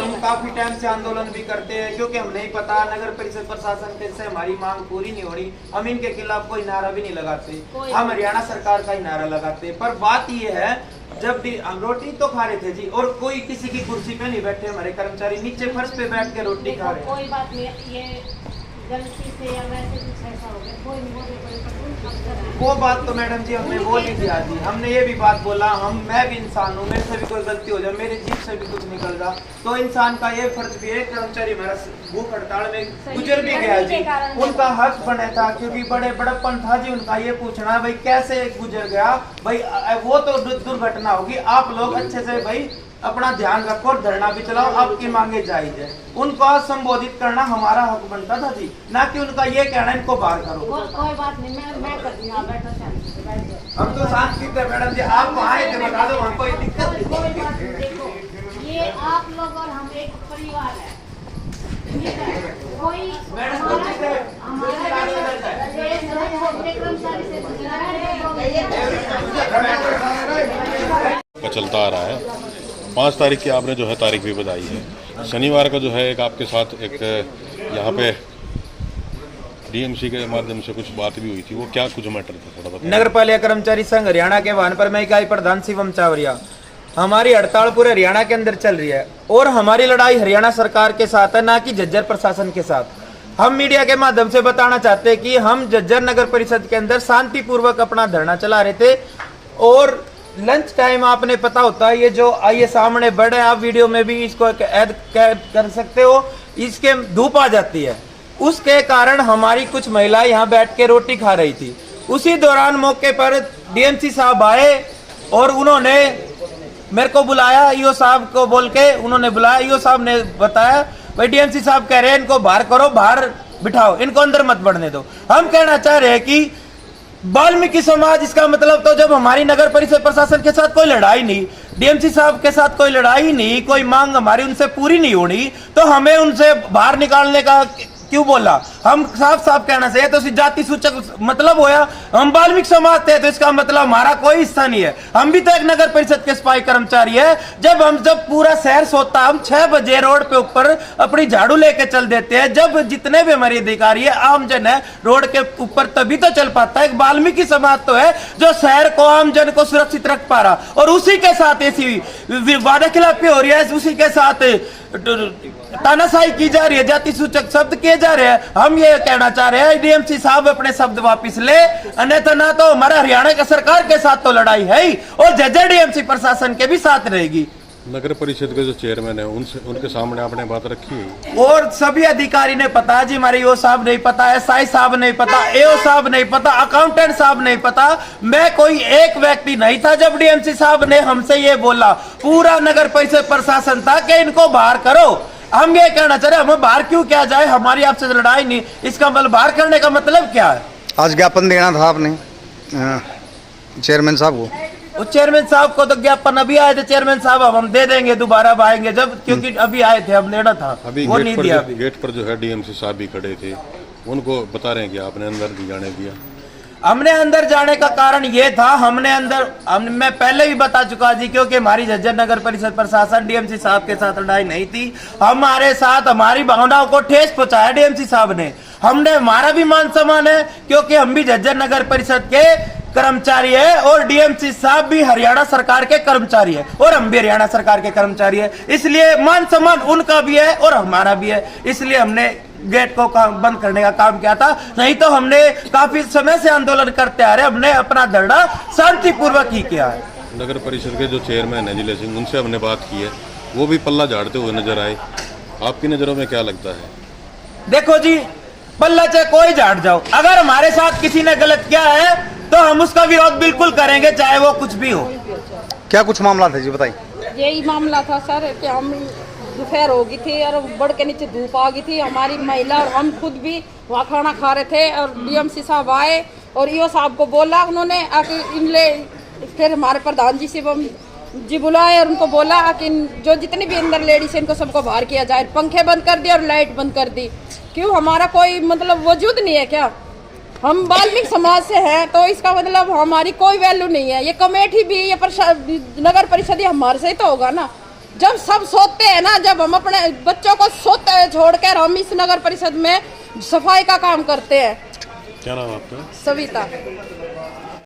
हम काफी टाइम से आंदोलन भी करते हैं, क्योंकि हम नहीं पता नगर परिषद प्रशासन से हमारी मांग पूरी नहीं हो रही। हम इनके खिलाफ कोई नारा भी नहीं लगाते, हम हरियाणा सरकार का ही नारा लगाते। पर बात ये है, जब हम रोटी तो खा रहे थे जी, और कोई किसी की कुर्सी पे नहीं बैठे, हमारे कर्मचारी नीचे फर्श पे बैठ के रोटी खा रहे हैं। कोई बात नहीं, ये गलती से या वैसे कुछ ऐसा हो गया, कोई नहीं वो बात तो मैडम जी हमने बोल ही दिया जी। हमने ये भी बात बोला, मैं भी इंसान हूँ, मेरे से भी कोई गलती हो जाए, मेरे जीभ से भी कुछ निकल जाए, तो इंसान का ये फर्ज भी है। कर्मचारी हमारा भूख हड़ताल में गुजर भी गया जी, उनका हक बने था, क्योंकि बड़े बड़प्पन था जी उनका ये पूछना भाई कैसे गुजर गया भाई, वो तो दुर्घटना होगी। आप लोग अच्छे से भाई अपना ध्यान रखो और धरना भी चलाओ, आपकी मांगे जायज है। उनको संबोधित करना हमारा हक बनता था जी, ना कि उनका ये कहना इनको बाहर करो। कोई बात नहीं, मैं कर दूंगा, बैठो हम तो शांत है मैडम जी, आप वहाँ थे, बता दो हमको कोई दिक्कत नहीं। कोई बात नहीं, देखो ये आप लोग और हम एक परिवार है, ठीक है? कोई चलता आ रहा है। 5 तारीख की आपने जो है तारीख भी बताई है। शनिवार का जो है एक आपके साथ एक यहाँ पे डीएमसी के माध्यम से कुछ बात भी हुई थी, वो क्या कुछ मैटर था थोड़ा बताइए। नगर पालिका कर्मचारी संघ हरियाणा के वाहन पर मैं इकाई प्रधान शिवम चावरिया, हमारी हड़ताल पूरे हरियाणा के अंदर चल रही है और हमारी लड़ाई हरियाणा सरकार के साथ है, ना कि झज्जर प्रशासन के साथ। हम मीडिया के माध्यम से बताना चाहते हैं कि हम झज्जर नगर परिषद के अंदर शांतिपूर्वक अपना धरना चला रहे थे, और लंच टाइम आपने पता होता है, ये जो आइए सामने बड़े, आप वीडियो में भी इसको ऐड कर सकते हो, इसके धूप आ जाती है, उसके कारण हमारी कुछ महिलाएं यहाँ बैठ के रोटी खा रही थी। उसी दौरान मौके पर डीएमसी साहब आए और उन्होंने मेरे को बुलाया, ईओ साहब को बोल के उन्होंने बुलाया। ईओ साहब ने बताया भाई डीएमसी साहब कह रहे हैं इनको बाहर करो, बाहर बिठाओ, इनको अंदर मत बढ़ने दो। हम कहना चाह रहे हैं कि वाल्मीकि समाज, इसका मतलब तो जब हमारी नगर परिषद प्रशासन के साथ कोई लड़ाई नहीं, डीएमसी साहब के साथ कोई लड़ाई नहीं, कोई मांग हमारी उनसे पूरी नहीं होनी, तो हमें उनसे बाहर निकालने का क्यों बोला? हम साफ साफ कहना चाहिए, तो जाति सूचक मतलब होया, हम वाल्मीकि समाज थे तो इसका मतलब हमारा कोई हिस्सा नहीं है। हम भी तो एक नगर परिषद के सफाई कर्मचारी है। जब पूरा शहर सोता, हम 6 बजे रोड पे ऊपर अपनी झाड़ू लेके चल देते हैं, जब जितने भी हमारे अधिकारी है, आम जन है रोड के ऊपर, तभी तो चल पाता है। एक वाल्मीकि समाज तो है जो शहर को, आम जन को सुरक्षित रख पा रहा, और उसी के साथ ऐसी वादा खिलाफी हो रही है, उसी के साथ तानाशाही की जा रही है, जाति सूचक शब्द किए जा रहे हैं। हम ये कहना चाह रहे हैं डीएमसी साहब अपने शब्द वापस ले, अन्यथा ना तो हमारा हरियाणा के सरकार के साथ तो लड़ाई है ही, और झज्जर डीएमसी प्रशासन के भी साथ रहेगी। नगर परिषद के जो चेयरमैन है उनके सामने आपने बात रखी है, और सभी अधिकारी ने पता जी, हमारे ईओ साहब नहीं पता, एसआई साहब नहीं पता, एओ साहब नहीं पता, अकाउंटेंट साहब नहीं पता, मैं कोई एक व्यक्ति नहीं था। जब डीएमसी साहब ने हमसे ये बोला, पूरा नगर परिषद प्रशासन था कि इनको बाहर करो। हम ये कहना चाह रहे हैं, हमें बाहर क्यों किया जाए, हमारी आपसे लड़ाई नहीं, इसका मतलब बाहर करने का मतलब क्या है? आज ज्ञापन देना था आपने चेयरमैन साहब को। उस चेयरमैन साहब को तो ज्ञापन अभी आए थे, चेयरमैन साहब अब हम दे देंगे, दोबारा अब आएंगे जब, क्योंकि अभी आए थे, हम लेना था, अभी वो नहीं दिया। गेट पर जो है डीएमसी साहब भी खड़े थे, उनको बता रहे हैं कि आपने अंदर नहीं जाने दिया। हमने अंदर जाने का कारण ये था, मैं पहले भी बता चुका जी, क्योंकि हमारी झज्जर नगर परिषद प्रशासन डीएमसी साहब के साथ लड़ाई नहीं थी। हमारे साथ हमारी भावनाओं को ठेस पहुंचाया डीएमसी साहब ने। हमारा भी मान सम्मान है, क्योंकि हम भी झज्जर नगर परिषद के कर्मचारी है, और डीएमसी साहब भी हरियाणा सरकार के कर्मचारी है, और हम भी हरियाणा सरकार के कर्मचारी है, इसलिए मान सम्मान उनका भी है और हमारा भी है। इसलिए हमने गेट को बंद करने का काम किया था, नहीं तो हमने काफी समय से आंदोलन करते आ रहे, हमने अपना धरना शांतिपूर्वक ही किया है। नगर परिषद के जो चेयरमैन है जिले सिंह, उनसे हमने बात की है, वो भी पल्ला झाड़ते हुए नजर आए। आपकी नजरों में क्या लगता है? देखो जी, पल्ला चाहे कोई झाड़ जाओ, अगर हमारे साथ किसी ने गलत किया है तो हम उसका विरोध बिल्कुल करेंगे, चाहे वो कुछ भी हो। क्या कुछ मामला था जी, बताइए। यही मामला था सर कि हम दोपहर हो गई थी और बड़ के नीचे धूप आ गई थी, हमारी महिला और हम खुद भी वहाँ खाना खा रहे थे, और डीएमसी साहब आए और ईओ साहब को बोला, उन्होंने आके इनले फिर हमारे प्रधान जी शिवम जी बुलाए और उनको बोला कि जो जितनी भी अंदर लेडीज है इनको सबको बाहर किया जाए। पंखे बंद कर दिए और लाइट बंद कर दी। क्यों, हमारा कोई मतलब वजूद नहीं है क्या? हम वाल्मीकि समाज से हैं, तो इसका मतलब हमारी कोई वैल्यू नहीं है। ये कमेटी भी, ये नगर परिषद हमारे से ही तो होगा ना। जब सब सोते हैं ना, जब हम अपने बच्चों को सोते हुए छोड़कर हम इस नगर परिषद में सफाई का काम करते हैं। क्या नाम है आपका? सविता।